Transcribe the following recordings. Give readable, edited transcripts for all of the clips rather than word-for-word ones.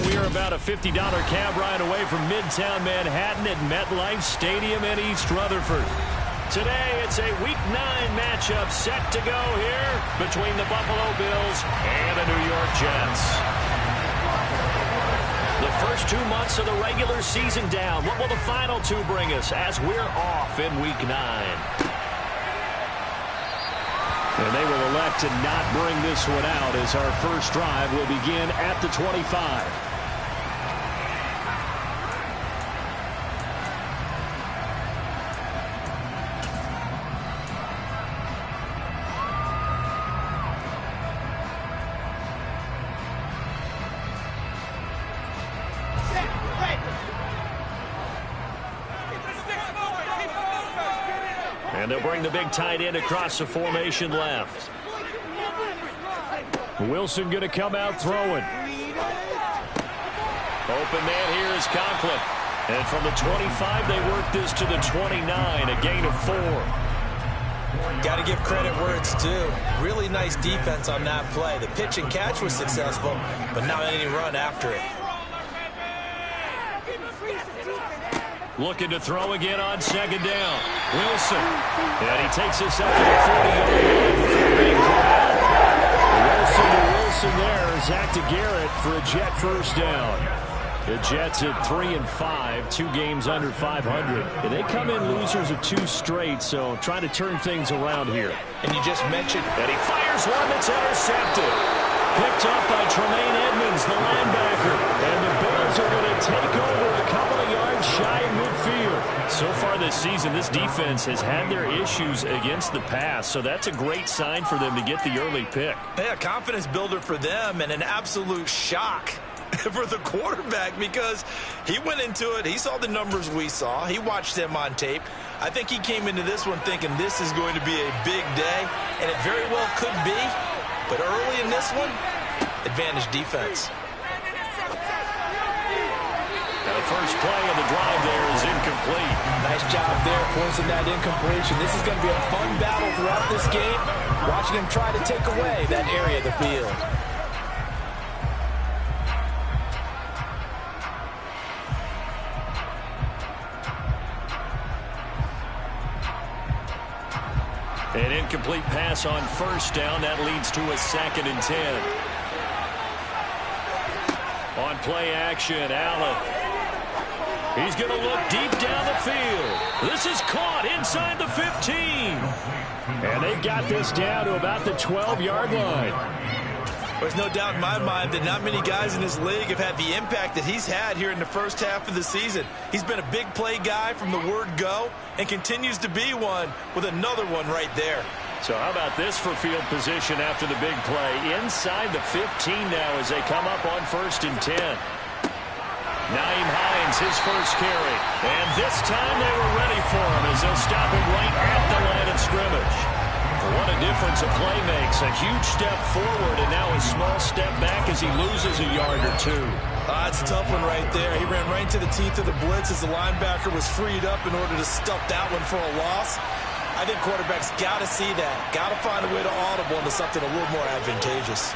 we are about a $50 cab ride away from Midtown Manhattan at MetLife Stadium in East Rutherford. Today, it's a Week 9 matchup set to go here between the Buffalo Bills and the New York Jets. The first 2 months of the regular season down. What will the final 2 bring us as we're off in Week 9? And they will elect to not bring this one out as our first drive will begin at the 25. And they'll bring the big tight end across the formation left. Wilson going to come out throwing. Open man here is Conklin. And from the 25, they work this to the 29, a gain of 4. Got to give credit where it's due. Really nice defense on that play. The pitch and catch was successful, but not any run after it. Looking to throw again on second down. Wilson. And he takes this up to the 40-yard line before being corralled. Wilson to Wilson there. Zach to Garrett for a Jet first down. The Jets at 3-5, 2 games under 500. And they come in losers of 2 straight, so trying to turn things around here. And you just mentioned. And he fires one that's intercepted. Picked up by Tremaine Edmonds, the linebacker. And the Bills are going to take over a couple of yards shy of midfield. So far this season, this defense has had their issues against the pass, so that's a great sign for them to get the early pick. Yeah, confidence builder for them and an absolute shock for the quarterback because he went into it. He saw the numbers we saw. He watched them on tape. I think he came into this one thinking this is going to be a big day, and it very well could be. But early in this one, advantage defense. Now the first play of the drive there is incomplete. Nice job there forcing that incompletion. This is going to be a fun battle throughout this game. Watching him try to take away that area of the field. An incomplete pass on first down. That leads to a 2nd and 10. On play action, Allen. He's going to look deep down the field. This is caught inside the 15. And they've got this down to about the 12-yard line. There's no doubt in my mind that not many guys in this league have had the impact that he's had here in the first half of the season. He's been a big play guy from the word go and continues to be one with another one right there. So how about this for field position after the big play? Inside the 15 now as they come up on 1st and 10. Nyheim Hines, his first carry. And this time they were ready for him as they'll stop him right at the line of scrimmage. What a difference a play makes. A huge step forward and now a small step back as he loses a yard or 2. That's a tough one right there. He ran right into the teeth of the blitz as the linebacker was freed up in order to stuff that one for a loss. I think quarterbacks got to see that. Got to find a way to audible into something a little more advantageous.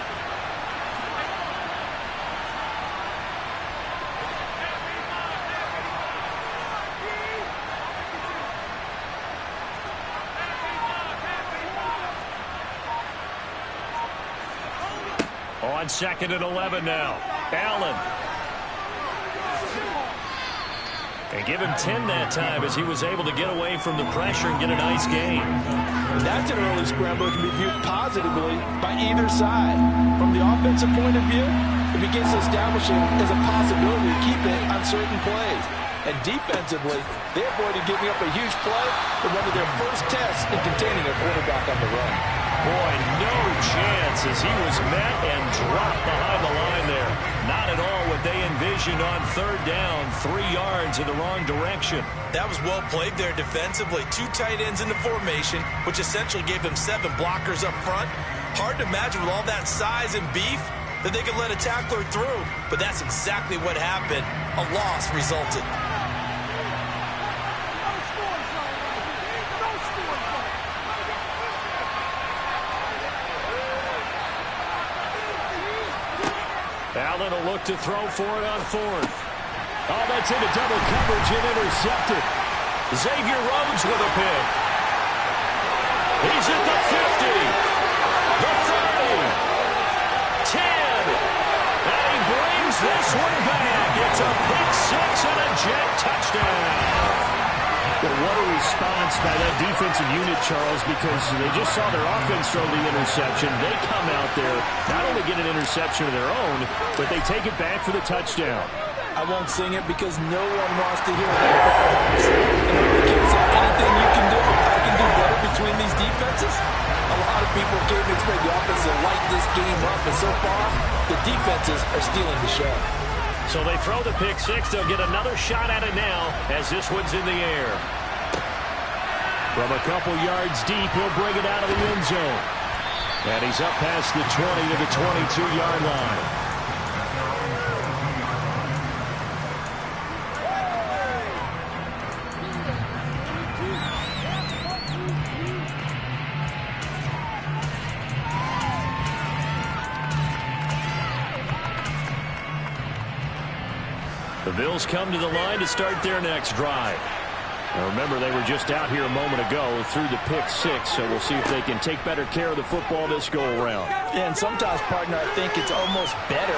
On 2nd and 11 now. Allen. And give him 10 that time as he was able to get away from the pressure and get a nice gain. That's an early scramble that can be viewed positively by either side. From the offensive point of view, it begins to establish it as a possibility to keep it on certain plays. And defensively, they avoided giving up a huge play in one of their first tests in containing a quarterback on the run. Boy, no chance as he was met and dropped behind the line there. Not at all what they envisioned on 3rd down, 3 yards in the wrong direction. That was well played there defensively. 2 tight ends in the formation, which essentially gave them 7 blockers up front. Hard to imagine with all that size and beef that they could let a tackler through. But that's exactly what happened. A loss resulted. Allen will look to throw for it on fourth. Oh, that's into double coverage and intercepted. Xavier Rhodes with a pick. He's at the 50, the 30, 10, and he brings this one back. It's a pick six and a jet touchdown. Well, what a response by that defensive unit, Charles, because they just saw their offense throw the interception. They come out there, not only get an interception of their own, but they take it back for the touchdown. I won't sing it because no one wants to hear that. And I can't say anything you can do. I can do better between these defenses. A lot of people came to expect the offense to light this game up, and so far, the defenses are stealing the show. So they throw the pick six. They'll get another shot at it now as this one's in the air. From a couple yards deep, he'll bring it out of the end zone. And he's up past the 20 to the 22-yard line. The Bills come to the line to start their next drive. Now remember, they were just out here a moment ago through the pick six, so we'll see if they can take better care of the football this go-around. Yeah, and sometimes, partner, I think it's almost better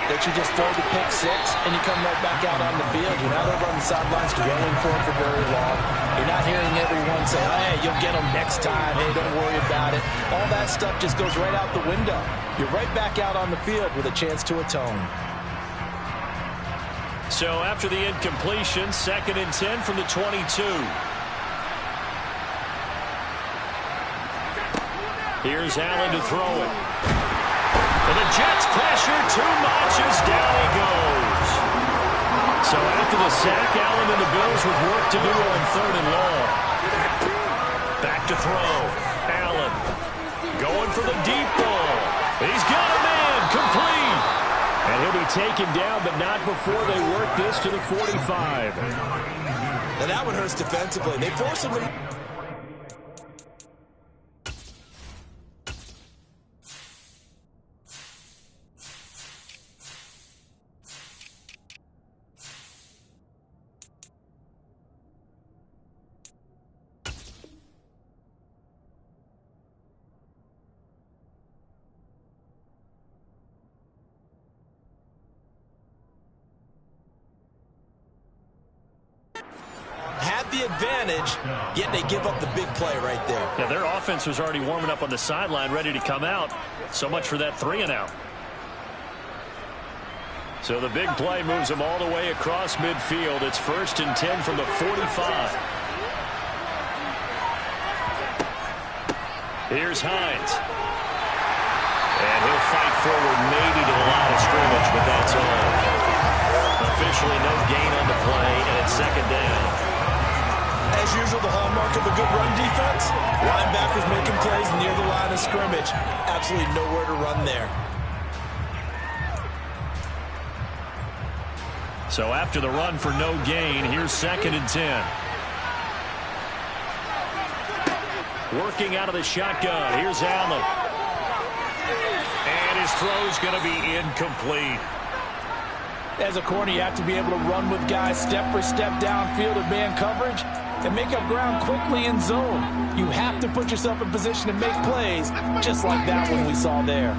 that you just throw the pick six and you come right back out on the field. You're not over on the sidelines dwelling for it for very long. You're not hearing everyone say, hey, you'll get them next time. Hey, don't worry about it. All that stuff just goes right out the window. You're right back out on the field with a chance to atone. So after the incompletion, 2nd and 10 from the 22. Here's Allen to throw it. And the Jets pressure too much as down he goes. So after the sack, Allen and the Bills with work to do on 3rd and long. Back to throw. Allen going for the deep ball. He's got a man complete. And he'll be taken down, but not before they work this to the 45. And that one hurts defensively. They force him to... the advantage, yet they give up the big play right there. Yeah, their offense was already warming up on the sideline, ready to come out. So much for that 3-and-out. So the big play moves them all the way across midfield. It's 1st and 10 from the 45. Here's Hines. And he'll fight forward maybe to the line of scrimmage, but that's all. Officially no gain on the play, and it's 2nd down. As usual, the hallmark of a good run defense, linebackers making plays near the line of scrimmage. Absolutely nowhere to run there. So after the run for no gain, here's 2nd and 10. Working out of the shotgun, here's Allen. And his throw's going to be incomplete. As a corner, you have to be able to run with guys step for step downfield in man coverage and make up ground quickly in zone. You have to put yourself in position to make plays, just like that one we saw there.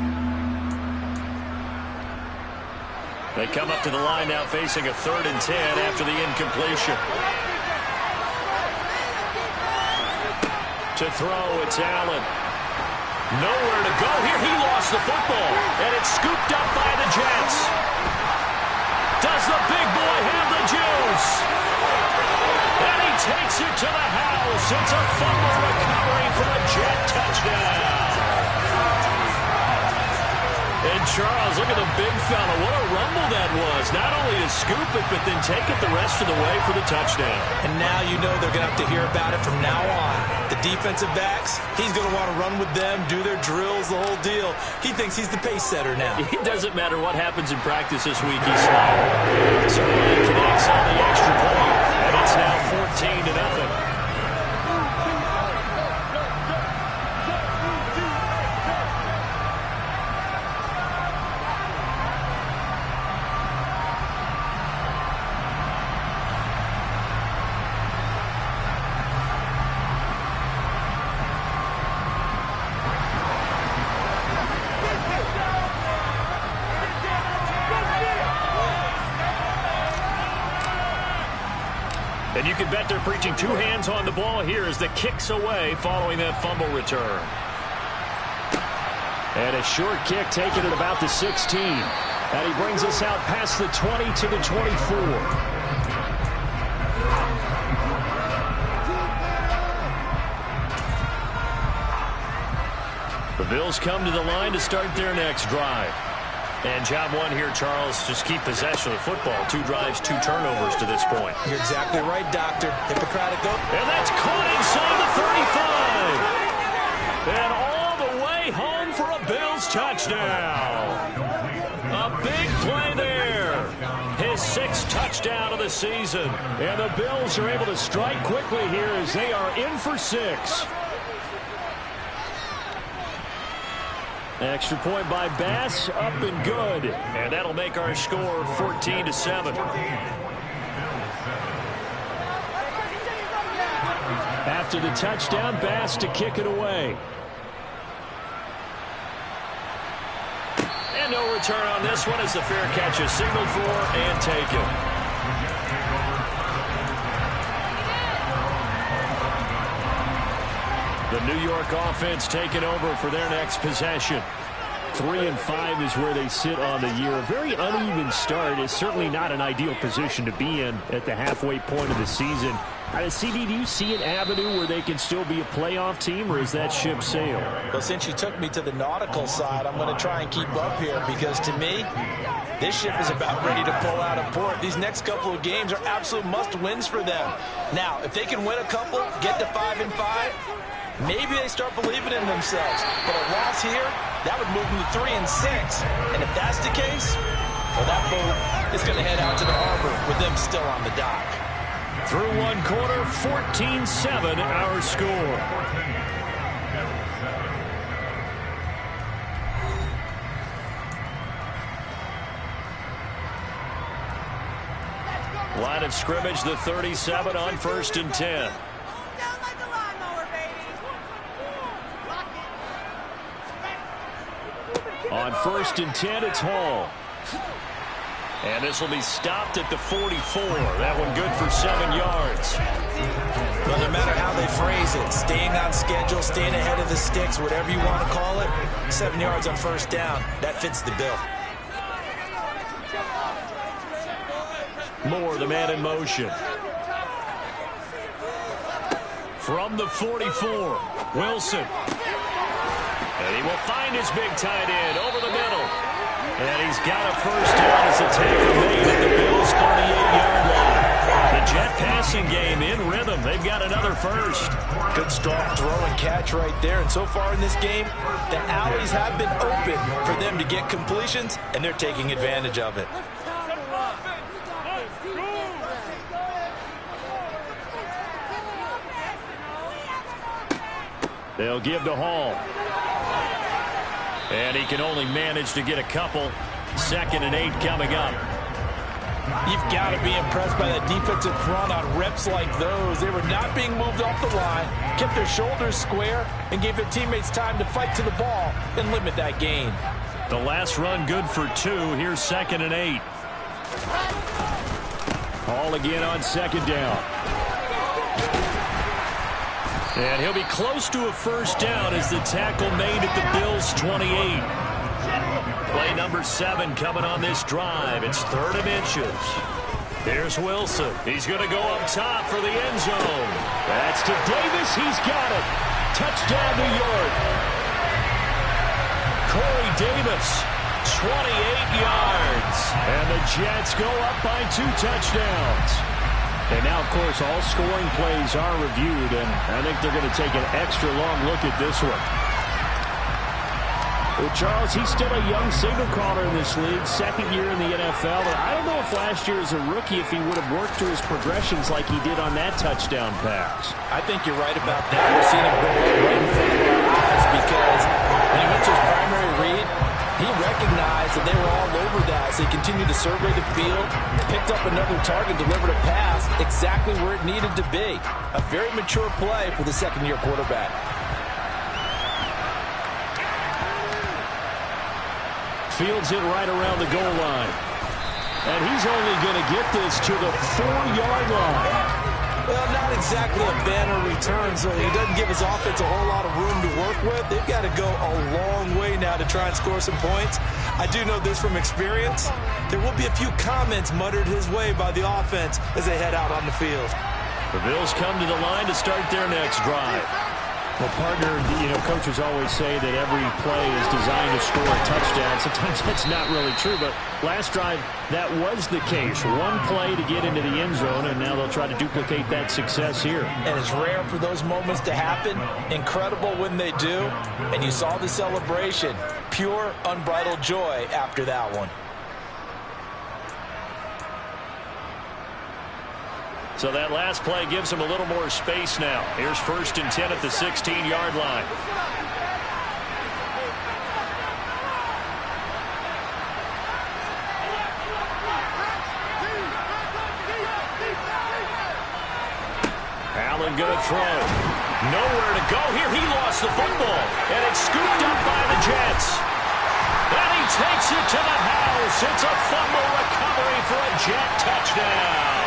They come up to the line now facing a 3rd and 10 after the incompletion. To throw, it's Allen. Nowhere to go here. He lost the football, and it's scooped up by the Jets. Does the big boy have the juice? And he takes it to the house. It's a fumble recovery for a Jet touchdown. And Charles, look at the big fella. What a rumble that was. Not only to scoop it, but then take it the rest of the way for the touchdown. And now you know they're going to have to hear about it from now on. The defensive backs, he's going to want to run with them, do their drills, the whole deal. He thinks he's the pace setter now. It doesn't matter what happens in practice this week, he's smart. So he connects on the extra point, and it's now 14-0. And you can bet they're preaching two hands on the ball here as the kick's away following that fumble return. And a short kick taken at about the 16. And he brings us out past the 20 to the 24. The Bills come to the line to start their next drive. And job one here, Charles, just keep possession of the football. 2 drives, 2 turnovers to this point. You're exactly right, Doctor. Hippocratic oath. And that's caught inside the 35. And all the way home for a Bills touchdown. A big play there. His 6th touchdown of the season. And the Bills are able to strike quickly here as they are in for 6. Extra point by Bass, up and good. And that'll make our score 14-7. After the touchdown, Bass to kick it away. And no return on this one as the fair catch is signaled for and taken. The New York offense taking over for their next possession. 3-5 is where they sit on the year. A very uneven start. Is certainly not an ideal position to be in at the halfway point of the season. CD, do you see an avenue where they can still be a playoff team, or is that ship sailed? Well, since you took me to the nautical side, I'm going to try and keep up here because, to me, this ship is about ready to pull out of port. These next couple of games are absolute must-wins for them. Now, if they can win a couple, get to 5-5, maybe they start believing in themselves. But a loss here, that would move them to 3-6. And if that's the case, well, that boat is going to head out to the harbor with them still on the dock. Through one quarter, 14-7 our score. Line of scrimmage, the 37 on 1st and 10. On 1st and 10, it's Hall. And this will be stopped at the 44. That one good for 7 yards. Well, no matter how they phrase it, staying on schedule, staying ahead of the sticks, whatever you want to call it, 7 yards on 1st down, that fits the bill. Moore, the man in motion. From the 44, Wilson. And he will find his big tight end over the middle. And he's got a 1st down as a tackle made at the Bills' 38-yard line. The jet passing game in rhythm. They've got another 1st. Good strong throw and catch right there. And so far in this game, the alleys have been open for them to get completions, and they're taking advantage of it. They'll give to Hall. And he can only manage to get a couple. 2nd and 8 coming up. You've got to be impressed by that defensive front on reps like those. They were not being moved off the line, kept their shoulders square, and gave their teammates time to fight to the ball and limit that gain. The last run good for 2. Here's 2nd and 8. Hall again on 2nd down. And he'll be close to a 1st down as the tackle made at the Bills' 28. Play number 7 coming on this drive. It's 3rd and inches. Here's Wilson. He's going to go up top for the end zone. That's to Davis. He's got it. Touchdown, New York. Corey Davis, 28 yards. And the Jets go up by 2 touchdowns. And now, of course, all scoring plays are reviewed, and I think they're going to take an extra long look at this one. Well, Charles, he's still a young signal caller in this league, 2nd year in the NFL. And I don't know if last year as a rookie, if he would have worked through his progressions like he did on that touchdown pass. I think you're right about that. We're seeing him go right in front of our eyes because when he went to his primary read, he recognized that they were all over that, so he continued to survey the field, picked up another target, delivered a pass exactly where it needed to be. A very mature play for the 2nd-year quarterback. Fields it right around the goal line. And he's only going to get this to the 4-yard line. Well, not exactly a banner return, so he doesn't give his offense a whole lot of room to work with. They've got to go a long way now to try and score some points. I do know this from experience. There will be a few comments muttered his way by the offense as they head out on the field. The Bills come to the line to start their next drive. Well, partner, coaches always say that every play is designed to score a touchdown. Sometimes that's not really true, but last drive, that was the case. One play to get into the end zone, and now they'll try to duplicate that success here. And it's rare for those moments to happen. Incredible when they do. And you saw the celebration. Pure, unbridled joy after that one. So that last play gives them a little more space now. Here's 1st and 10 at the 16-yard line. Allen going to throw. Nowhere to go here. He lost the football. And it's scooped up by the Jets. And he takes it to the house. It's a fumble recovery for a Jet touchdown.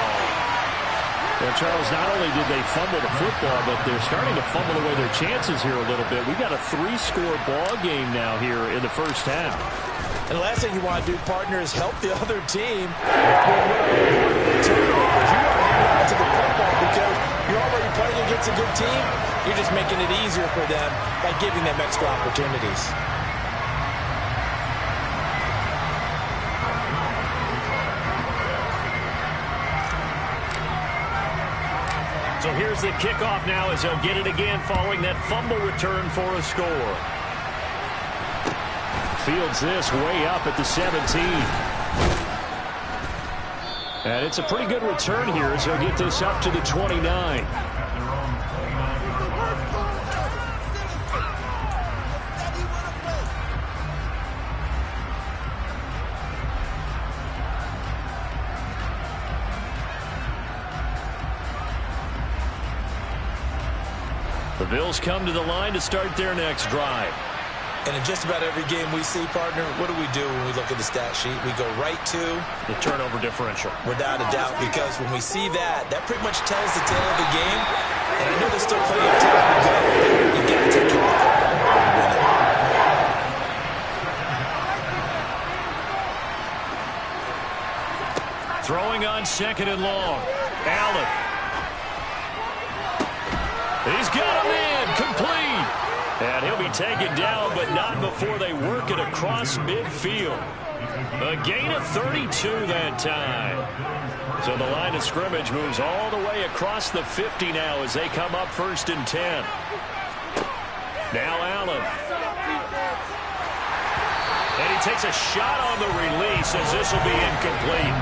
Well, Charles, not only did they fumble the football, but they're starting to fumble away their chances here a little bit. We've got a 3-score ball game now here in the first half. And the last thing you want to do, partner, is help the other team. Turnovers. You want to hang on to the football because you're already playing against a good team. You're just making it easier for them by giving them extra opportunities. So here's the kickoff now as they'll get it again following that fumble return for a score. Fields this way up at the 17. And it's a pretty good return here as he'll get this up to the 29. The Bills come to the line to start their next drive. And in just about every game we see, partner, what do we do when we look at the stat sheet? We go right to the turnover differential. Without a doubt, because when we see that, that pretty much tells the tale of the game. And I know there's still plenty of time to go. You've got to take care of the football to win it. Throwing on 2nd and long. Allen. He's got a man complete. And he'll be taken down, but not before they work it across midfield. A gain of 32 that time. So the line of scrimmage moves all the way across the 50 now as they come up 1st and 10. Now Allen. And he takes a shot on the release as this will be incomplete.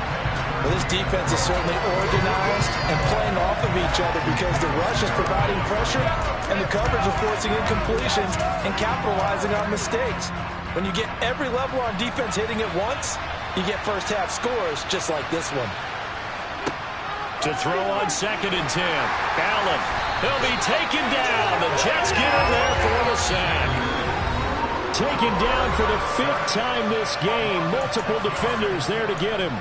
Well, this defense is certainly organized and playing off of each other because the rush is providing pressure and the coverage is forcing incompletions and capitalizing on mistakes. When you get every level on defense hitting at once, you get first half scores just like this one. To throw on 2nd and 10. Allen. He'll be taken down. The Jets get in there for the sack. Taken down for the 5th time this game. Multiple defenders there to get him.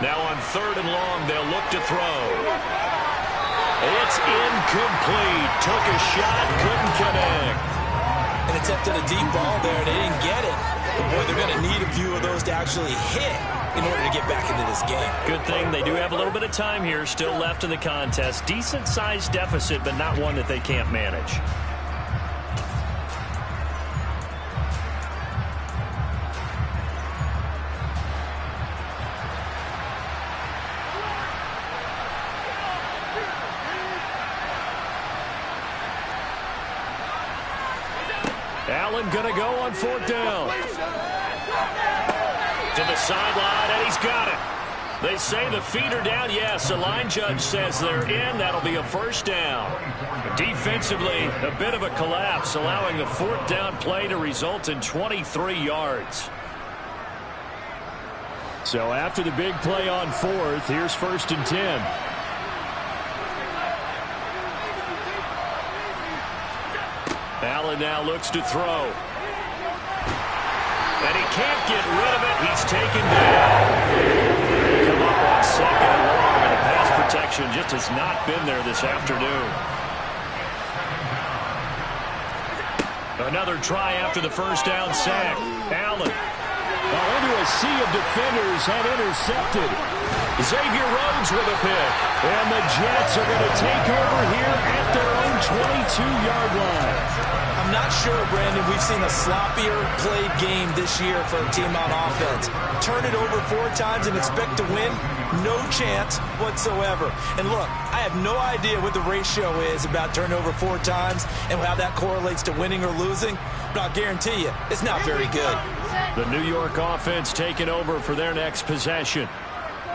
Now on 3rd and long, they'll look to throw. It's incomplete. Took a shot, couldn't connect. An attempt at a deep ball there, and they didn't get it. But boy, they're going to need a few of those to actually hit in order to get back into this game. Good thing they do have a little bit of time here still left in the contest. Decent-sized deficit, but not one that they can't manage. Allen going to go on 4th down. To the sideline, and he's got it. They say the feet are down. Yes, the line judge says they're in. That'll be a 1st down. Defensively, a bit of a collapse, allowing the 4th down play to result in 23 yards. So after the big play on fourth, here's 1st and 10. Allen now looks to throw. And he can't get rid of it. He's taken down. Come up on 2nd and long, and the pass protection just has not been there this afternoon. Another try after the first down sack. Allen. Into a sea of defenders and intercepted. Xavier Rhodes with a pick. And the Jets are going to take over here at their own 22-yard line. I'm not sure, Brandon, we've seen a sloppier played game this year for a team on offense. Turn it over 4 times and expect to win? No chance whatsoever. And look, I have no idea what the ratio is about turnover 4 times and how that correlates to winning or losing, but I'll guarantee you, it's not very good. The New York offense taking over for their next possession.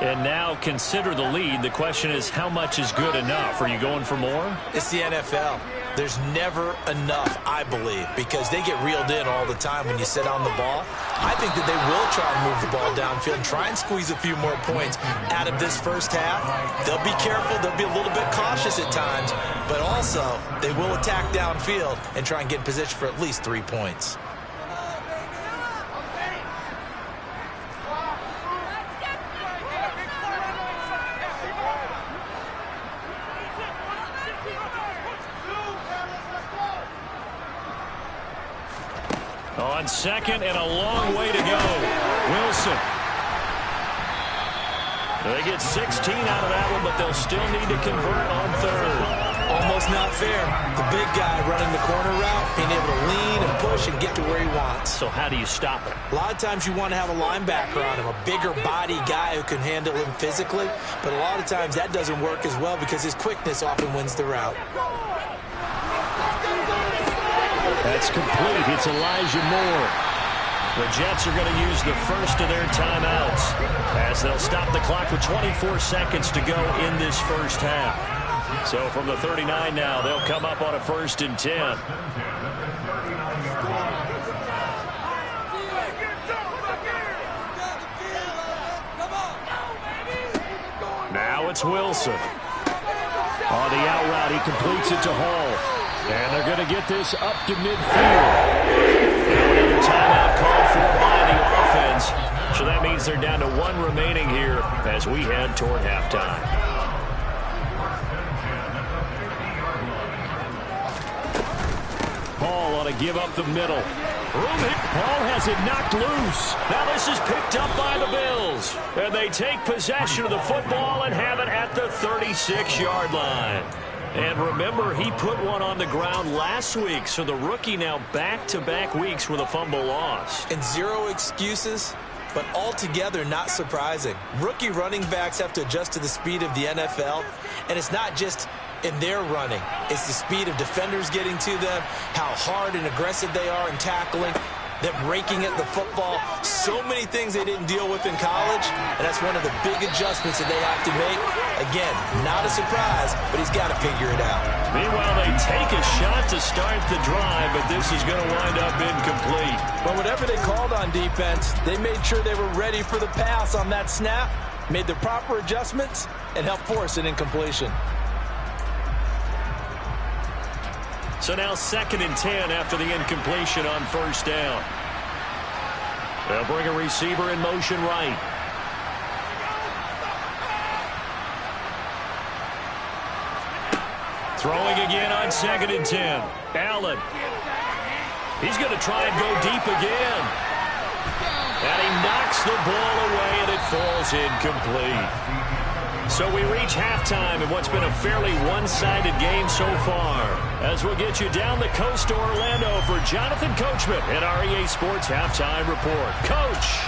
And now consider the lead. The question is, how much is good enough? Are you going for more? It's the NFL. There's never enough, I believe, because they get reeled in all the time when you sit on the ball. I think that they will try and move the ball downfield and try and squeeze a few more points out of this first half. They'll be careful. They'll be a little bit cautious at times, but also they will attack downfield and try and get in position for at least 3 points. On 2nd and a long way to go. Wilson. They get 16 out of that one, but they'll still need to convert on 3rd. Almost not fair. The big guy running the corner route, being able to lean and push and get to where he wants. So how do you stop it? A lot of times you want to have a linebacker on him, a bigger body guy who can handle him physically, but a lot of times that doesn't work as well because his quickness often wins the route. That's complete. It's Elijah Moore. The Jets are going to use the first of their timeouts as they'll stop the clock with 24 seconds to go in this first half. So from the 39 now, they'll come up on a 1st and 10. Now it's Wilson. On the out route, he completes it to Hall. And they're going to get this up to midfield. Another timeout called for by the offense. So that means they're down to 1 remaining here as we head toward halftime. Hall ought to give up the middle. Hall has it knocked loose. Now this is picked up by the Bills. And they take possession of the football and have it at the 36-yard line. And remember, he put one on the ground last week, so the rookie now back-to-back weeks with a fumble loss. And 0 excuses, but altogether not surprising. Rookie running backs have to adjust to the speed of the NFL, and it's not just in their running. It's the speed of defenders getting to them, how hard and aggressive they are in tackling, them raking at the football. So many things they didn't deal with in college, and that's one of the big adjustments that they have to make. Again, not a surprise, but he's got to figure it out. Meanwhile, they take a shot to start the drive, but this is going to wind up incomplete. But whatever they called on defense, they made sure they were ready for the pass on that snap, made the proper adjustments, and helped force an incompletion. So now 2nd and 10 after the incompletion on 1st down. They'll bring a receiver in motion right. Throwing again on 2nd and 10. Allen. He's going to try and go deep again. And he knocks the ball away, and it falls incomplete. So we reach halftime in what's been a fairly one-sided game so far. As we'll get you down the coast to Orlando for Jonathan Coachman at our EA Sports Halftime Report. Coach.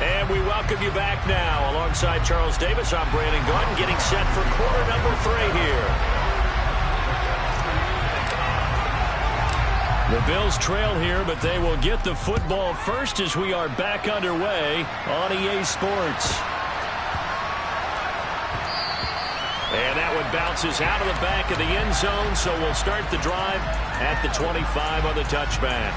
And we welcome you back now. Alongside Charles Davis, I'm Brandon Gordon, getting set for quarter number 3 here. The Bills trail here, but they will get the football first as we are back underway on EA Sports. And that one bounces out of the back of the end zone, so we'll start the drive at the 25 on the touchback.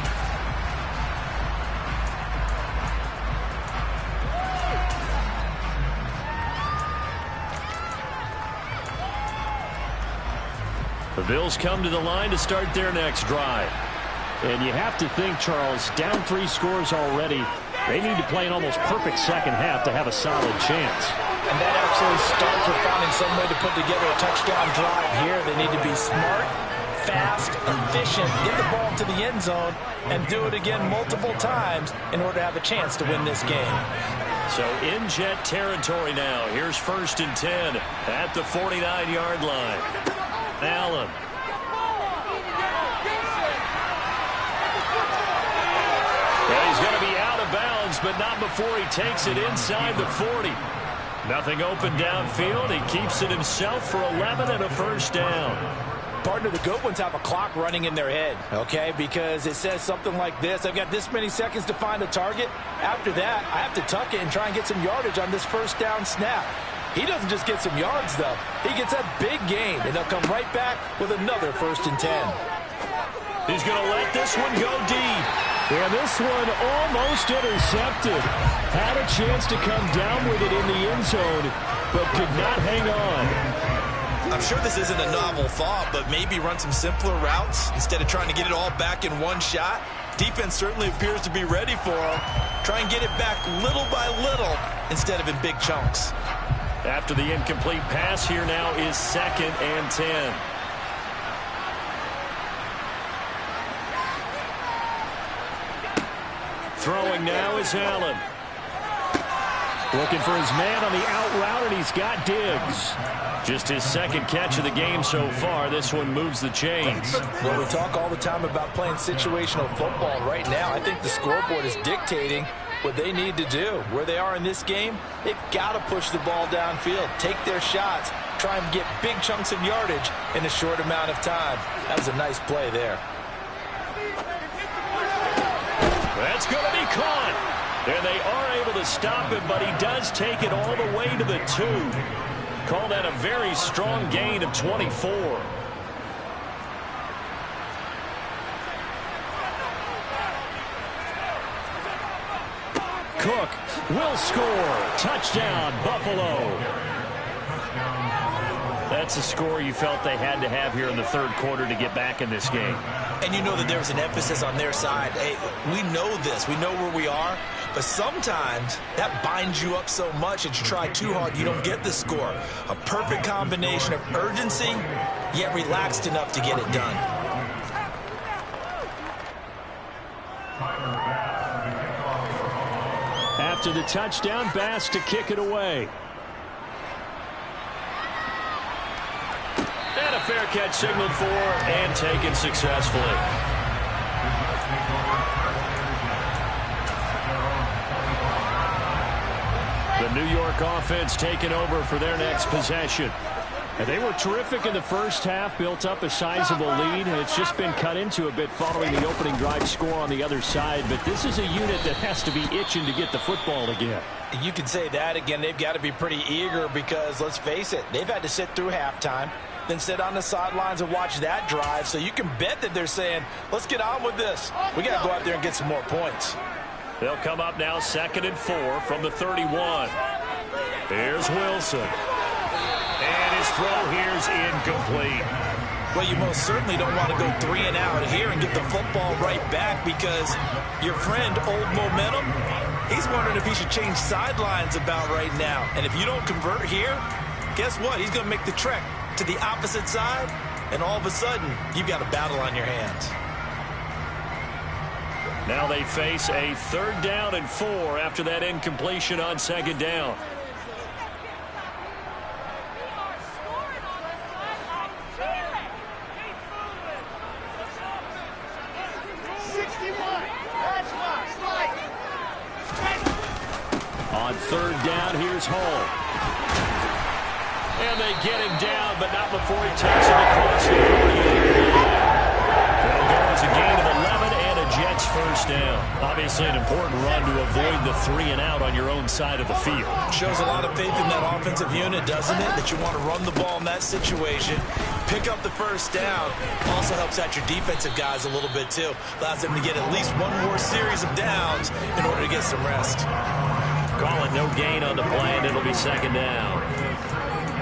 The Bills come to the line to start their next drive. And you have to think, Charles, down 3 scores already. They need to play an almost perfect second half to have a solid chance. And that absolutely starts with finding some way to put together a touchdown drive here. They need to be smart, fast, efficient, get the ball to the end zone, and do it again multiple times in order to have a chance to win this game. So in jet territory now. Here's 1st and 10 at the 49-yard line. Allen. Well, he's going to be out of bounds, but not before he takes it inside the 40. Nothing open downfield. He keeps it himself for 11 and a first down. Partner, the good ones have a clock running in their head, okay, because it says something like this. I've got this many seconds to find a target. After that, I have to tuck it and try and get some yardage on this first down snap. He doesn't just get some yards, though. He gets a big gain, and they'll come right back with another 1st and 10. He's going to let this one go deep. And this one almost intercepted. Had a chance to come down with it in the end zone, but could not hang on. I'm sure this isn't a novel thought, but maybe run some simpler routes instead of trying to get it all back in one shot. Defense certainly appears to be ready for him. Try and get it back little by little instead of in big chunks. After the incomplete pass, here now is 2nd and 10. Throwing now is Allen. Looking for his man on the out route, and he's got Diggs. Just his 2nd catch of the game so far. This one moves the chains. Well, we talk all the time about playing situational football. Right now, I think the scoreboard is dictating what they need to do. Where they are in this game, they've got to push the ball downfield, take their shots, try and get big chunks of yardage in a short amount of time. That was a nice play there. That's going to be caught. And they are able to stop him, but he does take it all the way to the 2. Call that a very strong gain of 24. Cook will score. Touchdown, Buffalo. That's a score you felt they had to have here in the 3rd quarter to get back in this game. And you know that there was an emphasis on their side. Hey, we know this. We know where we are. But sometimes that binds you up so much that you try too hard, you don't get the score. A perfect combination of urgency, yet relaxed enough to get it done. After the touchdown, Bass to kick it away. And a fair catch signaled for and taken successfully. The New York offense taking over for their next possession. And they were terrific in the first half, built up a sizable lead, and it's just been cut into a bit following the opening drive score on the other side. But this is a unit that has to be itching to get the football again. You can say that again. They've got to be pretty eager because, let's face it, they've had to sit through halftime, then sit on the sidelines and watch that drive. So you can bet that they're saying, let's get on with this. We got to go out there and get some more points. They'll come up now 2nd and 4 from the 31. Here's Wilson. And his throw here's incomplete. Well, you most certainly don't want to go 3 and out here and get the football right back because your friend, Old Momentum, he's wondering if he should change sidelines about right now. And if you don't convert here, guess what? He's going to make the trek to the opposite side, and all of a sudden, you've got a battle on your hands. Now they face a 3rd down and 4 after that incompletion on 2nd down. On 3rd down, here's Hall. And they get him down, but not before he takes it across the 48. They'll go as a gain of 11 and a Jets 1st down. Obviously an important run to avoid the 3 and out on your own side of the field. Shows a lot of faith in that offensive unit, doesn't it? That you want to run the ball in that situation, pick up the first down. Also helps out your defensive guys a little bit too. Allows them to get at least one more series of downs in order to get some rest. Call it no gain on the play, and it'll be second down.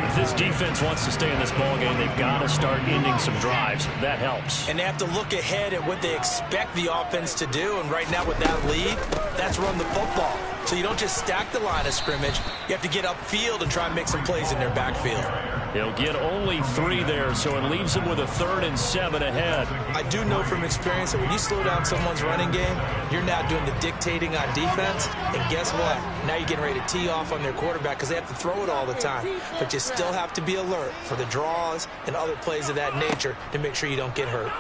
If this defense wants to stay in this ballgame, they've got to start ending some drives. That helps. And they have to look ahead at what they expect the offense to do. And right now with that lead, that's run the football. So you don't just stack the line of scrimmage. You have to get upfield and try and make some plays in their backfield. He'll get only 3 there, so it leaves him with a 3rd and 7 ahead. I do know from experience that when you slow down someone's running game, you're now doing the dictating on defense. And guess what? Now you're getting ready to tee off on their quarterback because they have to throw it all the time. But you still have to be alert for the draws and other plays of that nature to make sure you don't get hurt.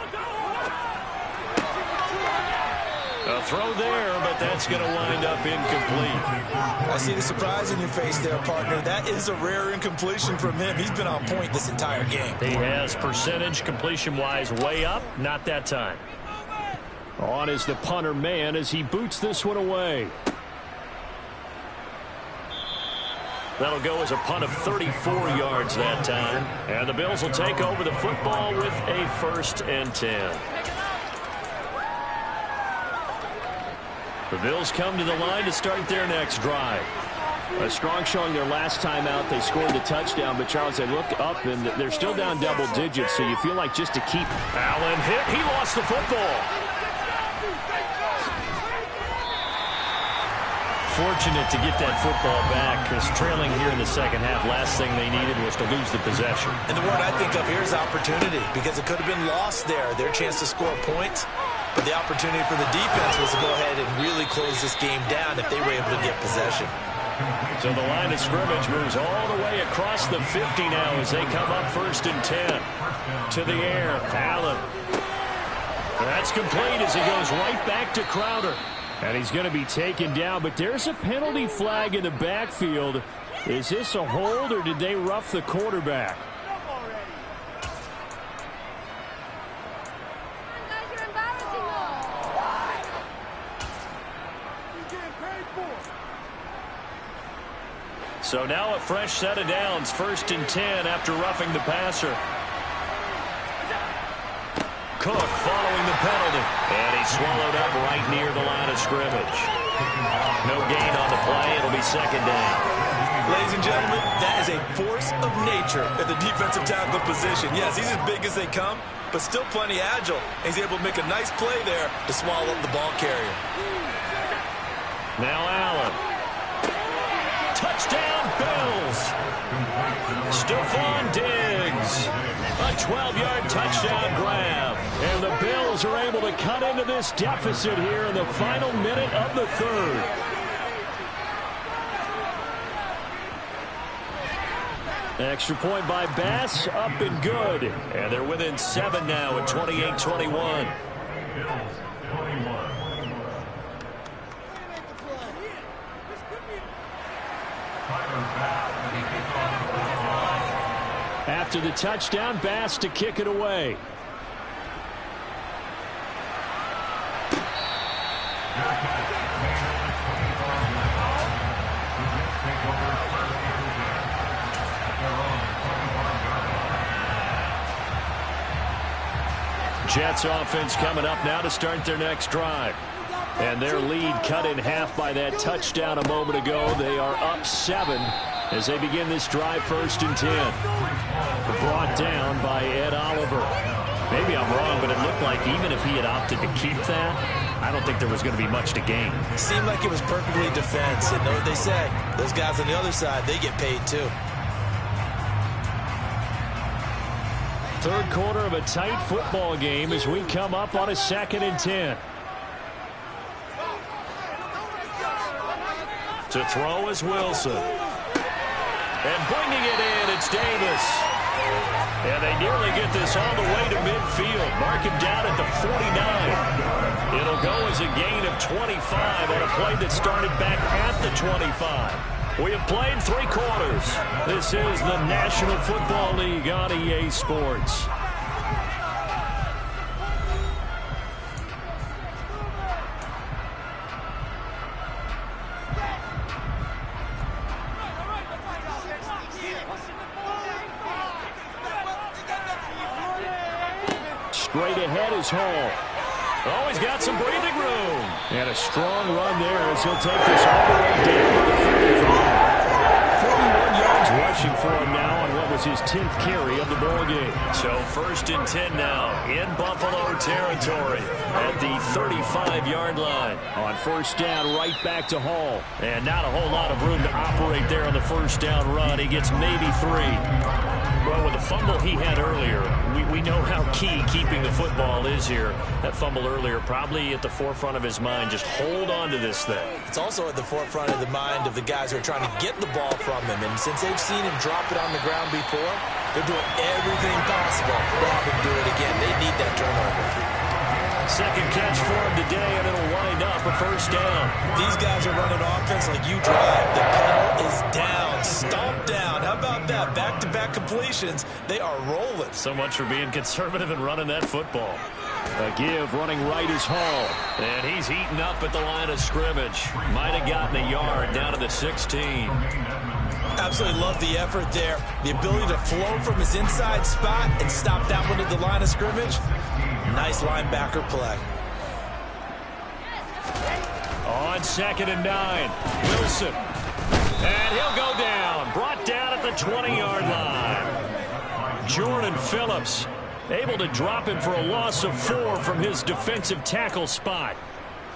A throw there, but that's going to wind up incomplete. I see the surprise in your face there, partner. That is a rare incompletion from him. He's been on point this entire game. He has percentage completion-wise way up. Not that time. On is the punter man as he boots this one away. That'll go as a punt of 34 yards that time. And the Bills will take over the football with a 1st and 10. The Bills come to the line to start their next drive. A strong showing their last time out. They scored the touchdown, but Charles, they look up and they're still down double digits, so you feel like just to keep. Allen hit. He lost the football. Fortunate to get that football back because trailing here in the second half, last thing they needed was to lose the possession. And the word I think of here is opportunity because it could have been lost there. Their chance to score points. But the opportunity for the defense was to go ahead and really close this game down if they were able to get possession. So the line of scrimmage moves all the way across the 50 now as they come up 1st and 10. To the air, Allen. That's complete as he goes right back to Crowder. And he's going to be taken down, but there's a penalty flag in the backfield. Is this a hold or did they rough the quarterback? So now a fresh set of downs, 1st and 10 after roughing the passer. Cook following the penalty. And he's swallowed up right near the line of scrimmage. No gain on the play. It'll be second down. Ladies and gentlemen, that is a force of nature at the defensive tackle position. Yes, he's as big as they come, but still plenty agile. He's able to make a nice play there to swallow up the ball carrier. Now Allen. Touchdown, Bills. Stephon Diggs. A 12-yard touchdown grab. And the Bills are able to cut into this deficit here in the final minute of the 3rd. Extra point by Bass, up and good. And they're within 7 now at 28-21. After the touchdown, Bass to kick it away. Jets offense coming up now to start their next drive. And their lead cut in half by that touchdown a moment ago. They are up 7 as they begin this drive 1st and 10. Brought down by Ed Oliver. Maybe I'm wrong, but it looked like even if he had opted to keep that, I don't think there was going to be much to gain. It seemed like it was perfectly defense. And know what they say, those guys on the other side, they get paid too. 3rd quarter of a tight football game as we come up on a 2nd and 10. To throw is Wilson. And bringing it in, it's Davis. And they nearly get this all the way to midfield. Mark him down at the 49. It'll go as a gain of 25 on a play that started back at the 25. We have played 3 quarters. This is the National Football League on EA Sports. Straight ahead is Hall. Oh, he's got some breathing room. And a strong run there as he'll take this all the way down to the 45. 41 yards rushing for him now on what was his 10th carry of the ball game. So 1st and 10 now in Buffalo territory at the 35-yard line. On 1st down, right back to Hall. And not a whole lot of room to operate there on the 1st down run. He gets maybe 3. Well, with the fumble he had earlier, we know how key keeping the football is here. That fumble earlier probably at the forefront of his mind. Just hold on to this thing. It's also at the forefront of the mind of the guys who are trying to get the ball from him. And since they've seen him drop it on the ground before, they're doing everything possible to have him do it again. They need that turnover. Second catch for him today, and it'll wind up a 1st down. These guys are running offense like you drive. The pedal is down, stomped down. How about that? Back-to-back completions. They are rolling. So much for being conservative and running that football. A give running right is Hall. And he's eaten up at the line of scrimmage. Might have gotten a yard down to the 16. Absolutely love the effort there. The ability to flow from his inside spot and stop that one at the line of scrimmage. Nice linebacker play. On 2nd and 9, Wilson. And he'll go down. Brought down at the 20-yard line. Jordan Phillips able to drop him for a loss of 4 from his defensive tackle spot.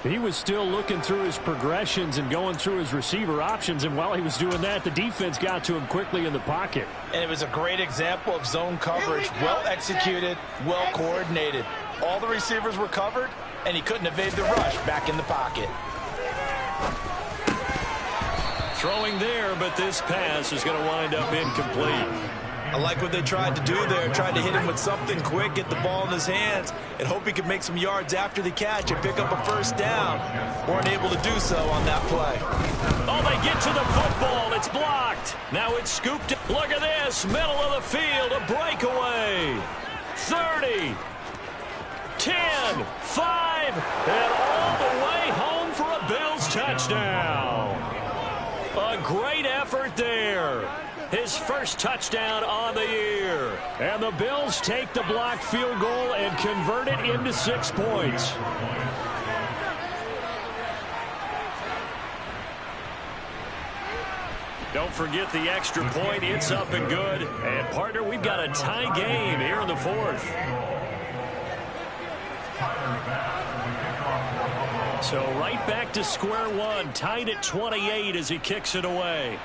He was still looking through his progressions and going through his receiver options, and while he was doing that, the defense got to him quickly in the pocket. And it was a great example of zone coverage. Well executed, well coordinated. All the receivers were covered, and he couldn't evade the rush back in the pocket. Throwing there, but this pass is going to wind up incomplete. I like what they tried to do there. Tried to hit him with something quick, get the ball in his hands, and hope he could make some yards after the catch and pick up a 1st down. Weren't able to do so on that play. Oh, they get to the football. It's blocked. Now it's scooped. Look at this. Middle of the field. A breakaway. 30. 10. 5. And all the way home for a Bills touchdown. A great effort there. His 1st touchdown on the year. And the Bills take the blocked field goal and convert it into 6 points. Don't forget the extra point. It's up and good. And, partner, we've got a tie game here in the 4th. So right back to square one. Tied at 28 as he kicks it away.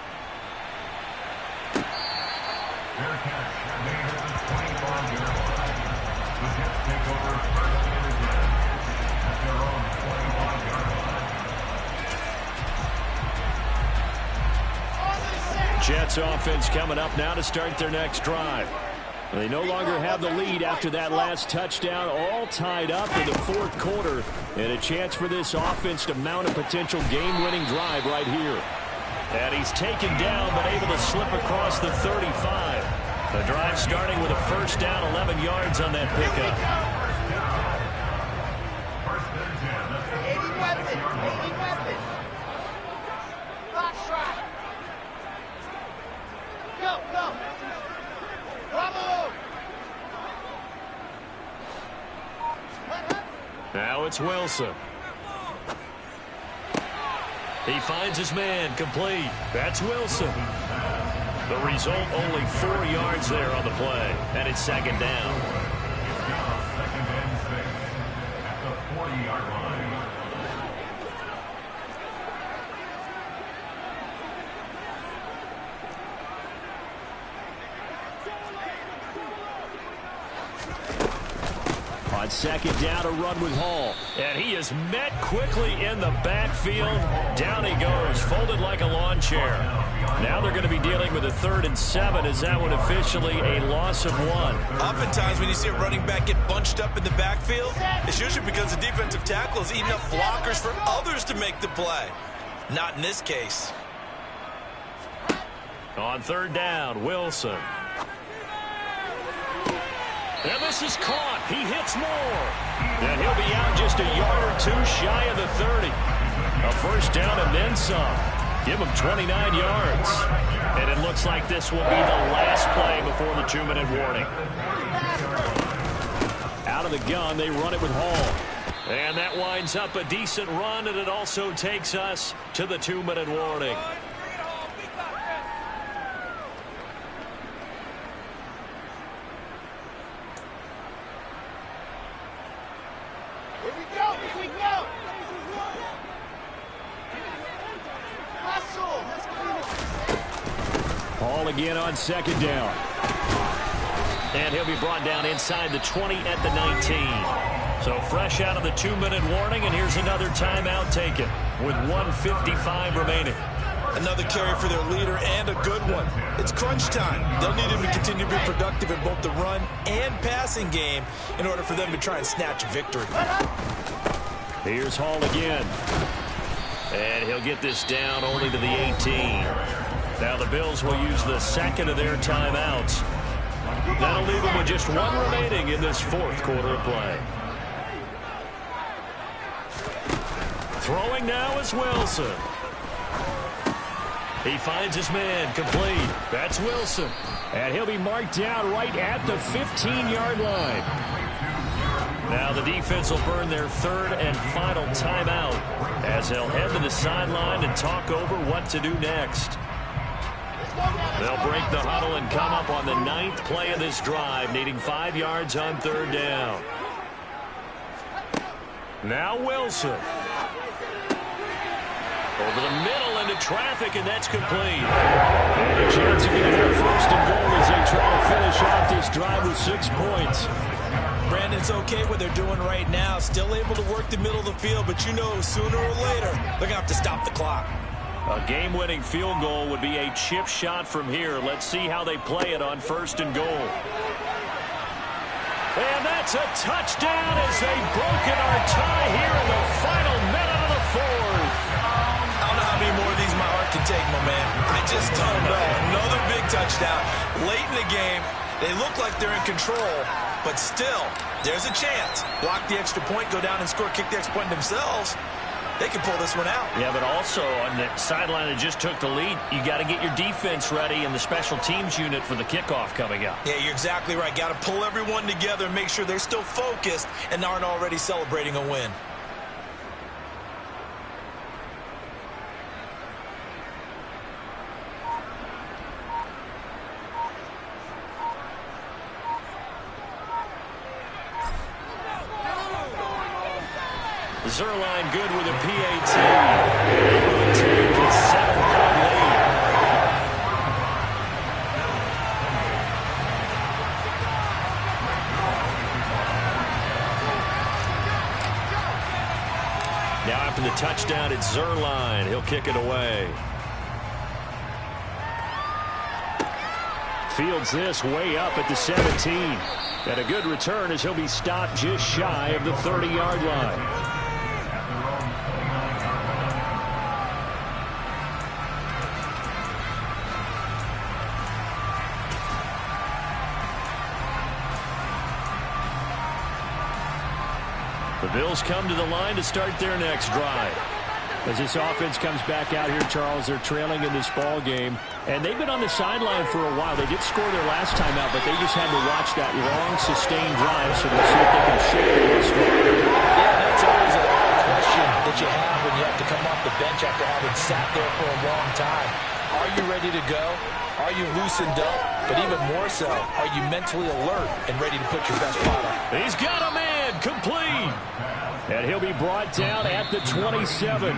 Jets offense coming up now to start their next drive. They no longer have the lead after that last touchdown, all tied up in the 4th quarter, and a chance for this offense to mount a potential game-winning drive right here. And he's taken down but able to slip across the 35. The drive starting with a 1st down, 11 yards on that pickup. Now it's Wilson. He finds his man, complete. That's Wilson. The result, only 4 yards there on the play, and it's 2nd down. Second and 6 at the 40-yard line. On 2nd down, a run with Hall. And he is met quickly in the backfield. Down he goes, folded like a lawn chair. Now they're going to be dealing with a 3rd and 7. Is that one officially a loss of 1? Oftentimes when you see a running back get bunched up in the backfield, it's usually because the defensive tackle is eating up blockers for others to make the play. Not in this case. On 3rd down, Wilson. And this is caught. He hits more. And he'll be out just a yard or 2 shy of the 30. A 1st down and then some. Give him 29 yards. And it looks like this will be the last play before the 2-minute warning. Out of the gun, they run it with Hall. And that winds up a decent run, and it also takes us to the 2-minute warning. Hall again on second down. And he'll be brought down inside the 20 at the 19. So fresh out of the 2-minute warning, and here's another timeout taken with 1:55 remaining. Another carry for their leader and a good one. It's crunch time. They'll need him to continue to be productive in both the run and passing game in order for them to try and snatch a victory. Here's Hall again. And he'll get this down only to the 18. Now the Bills will use the second of their timeouts. That'll leave them with just one remaining in this fourth quarter of play. Throwing now is Wilson. He finds his man, complete. That's Wilson. And he'll be marked down right at the 15-yard line. Now the defense will burn their third and final timeout as they'll head to the sideline and talk over what to do next. They'll break the huddle and come up on the 9th play of this drive, needing 5 yards on third down. Now Wilson. Over the middle into traffic, and that's complete. And the Jets are going to have first and goal as they try to finish off this drive with 6 points. Brandon's okay what they're doing right now. Still able to work the middle of the field, but you know sooner or later they're going to have to stop the clock. A game-winning field goal would be a chip shot from here. Let's see how they play it on first and goal. And that's a touchdown as they've broken our tie here in the final minute of the fourth. I don't know how many more of these my heart can take, my man. I just don't know. Another big touchdown. Late in the game, they look like they're in control, but still, there's a chance. Block the extra point, go down and score, kick the extra point themselves. They can pull this one out. Yeah, but also on the sideline that just took the lead, you got to get your defense ready and the special teams unit for the kickoff coming up. Yeah, you're exactly right. Got to pull everyone together and make sure they're still focused and aren't already celebrating a win. Zerline good with a PAT. Able to take a 7-point lead. Now after the touchdown, it's Zerline. He'll kick it away. Fields this way up at the 17. And a good return as he'll be stopped just shy of the 30-yard line. The Bills come to the line to start their next drive. As this offense comes back out here, Charles, they're trailing in this ball game. And they've been on the sideline for a while. They did score their last time out, but they just had to watch that long, sustained drive, so we'll see if they can shake the rust off. Yeah, that's always a question that you have when you have to come off the bench after having sat there for a long time. Are you ready to go? Are you loosened up? But even more so, are you mentally alert and ready to put your best pot up? He's got a man, complete. And he'll be brought down at the 27. It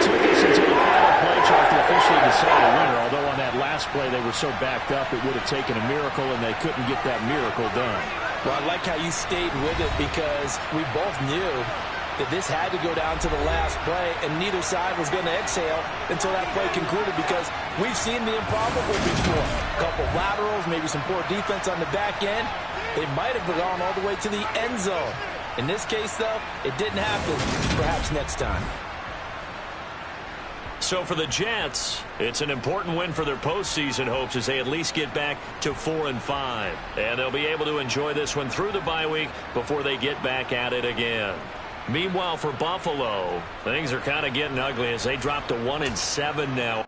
took us until the final play, Charles, to officially decide a winner. Although on that last play they were so backed up, it would have taken a miracle, and they couldn't get that miracle done. Well, I like how you stayed with it because we both knew that this had to go down to the last play, and neither side was going to exhale until that play concluded because we've seen the improbable before. A couple laterals, maybe some poor defense on the back end. They might have gone all the way to the end zone. In this case, though, it didn't happen. Perhaps next time. So for the Jets, it's an important win for their postseason hopes as they at least get back to 4-5. And they'll be able to enjoy this one through the bye week before they get back at it again. Meanwhile, for Buffalo, things are kind of getting ugly as they drop to 1-7 now.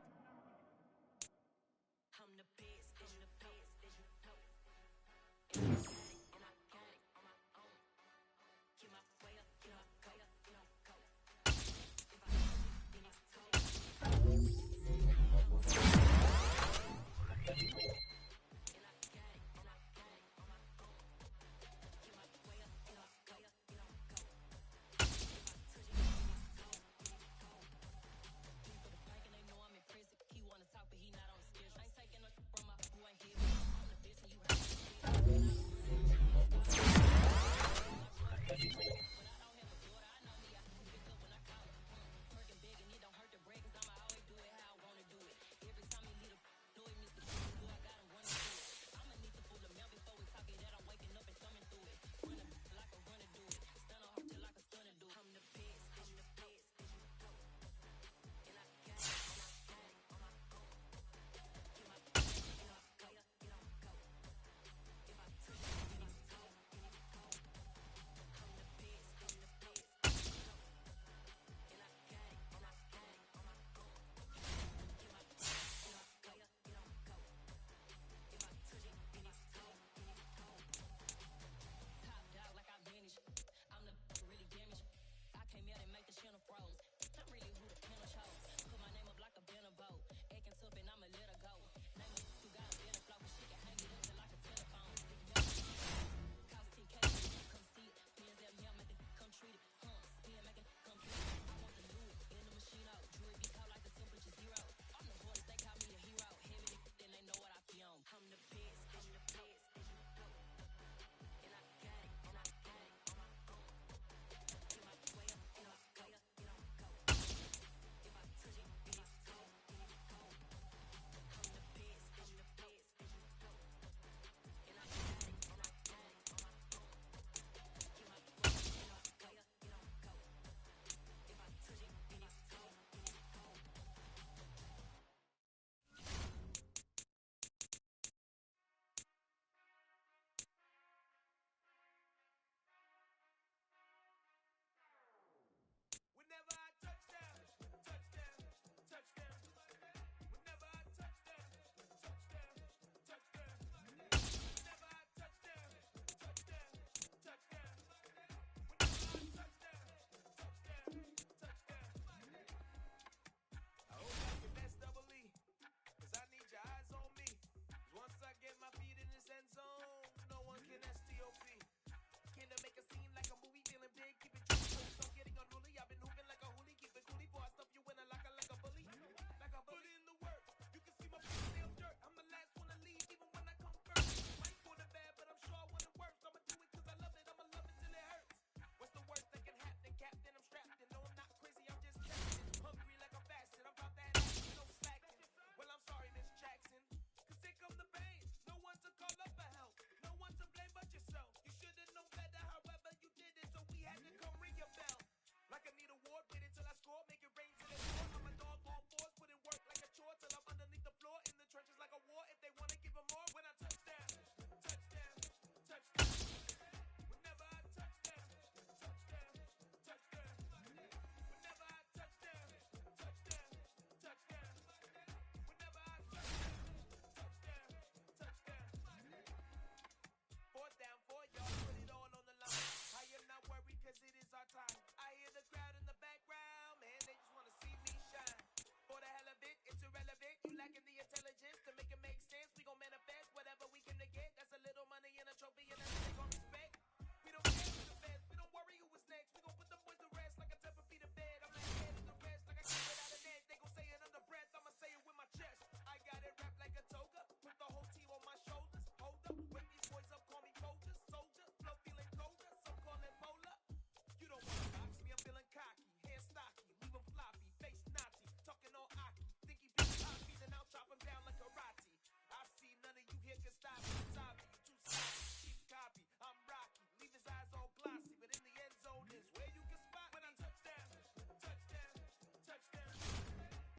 intelligence to make him